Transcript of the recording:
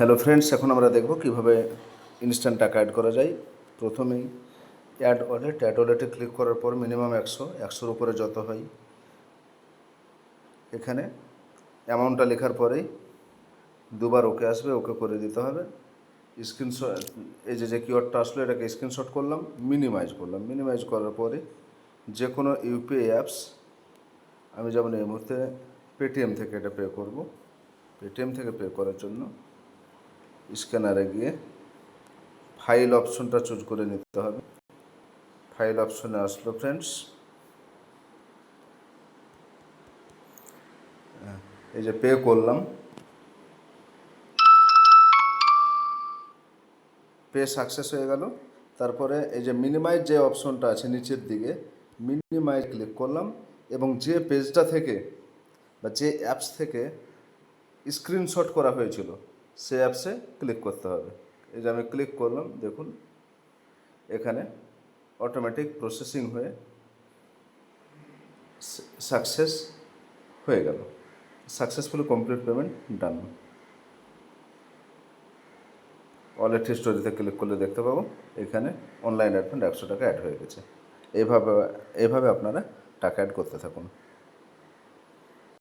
Hello friends, এখন আমরা দেখব কিভাবে ইনস্ট্যান্ট টাকা অ্যাড করা যায়। প্রথমেই অ্যাড ওয়ালেটে ক্লিক করার পর মিনিমাম 100-100-র উপরে যত হয়, এখানে অ্যামাউন্টটা লেখার পরেই দুবার ওকে আসবে, ওকে করে দিতে হবে। স্ক্রিনশট, এই যে কিওয়ার্ডটা আসলো এটাকে স্ক্রিনশট করলাম, মিনিমাইজ করার পরে যে কোনো ইউপিআই অ্যাপস, আমি যেমন এই মুহূর্তে পেটিএম থেকে এটা পে করব। পেটিএম থেকে পে করার জন্য স্ক্যানারে গিয়ে ফাইল অপশনটা চুজ করে নিতে হবে। ফাইল অপশনে আসলো ফ্রেন্ডস, এই যে পে করলাম, পে সাকসেস হয়ে গেল। তারপরে এই যে মিনিমাইজ যে অপশনটা আছে নিচের দিকে, মিনিমাইজ ক্লিক করলাম এবং যে পেজটা থেকে বা যে অ্যাপস থেকে স্ক্রিনশট করা হয়েছিল সে অ্যাপসে ক্লিক করতে হবে। এই যে আমি ক্লিক করলাম, দেখুন এখানে অটোমেটিক প্রসেসিং হয়ে সাকসেস হয়ে গেল। Successfully complete payment done. Wallet হিস্টোরিতে ক্লিক করলে দেখতে পাবো এখানে অনলাইন অ্যাড 100 টাকা অ্যাড হয়ে গেছে। এইভাবে আপনারা টাকা অ্যাড করতে থাকুন।